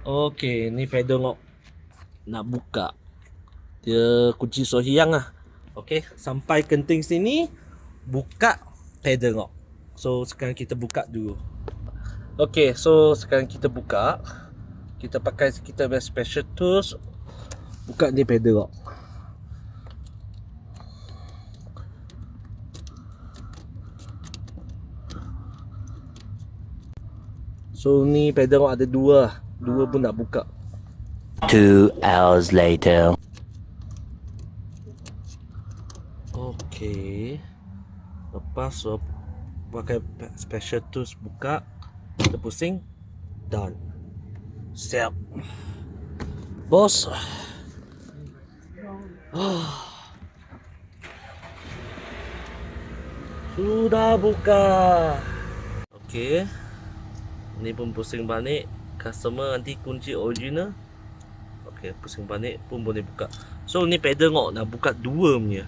Okey, ni pedal nak buka. Dia kunci sohiang lah. Okey, sampai kenting sini buka pedal lock. So sekarang kita buka dulu. Okey, so sekarang kita buka. Kita pakai kita punya special tools. Buka ni pedal lock. So ni pedal lock ada dua. Dua pun nak buka. 2 hours later. Okey. Lepas so pakai special tools buka, kita pusing, done. Siap. Bos. Sudah buka. Okey. Ni pun pusing balik. Customer nanti kunci original. Okey, pusing balik pun boleh buka. So ni pedal lock nak buka dua punya.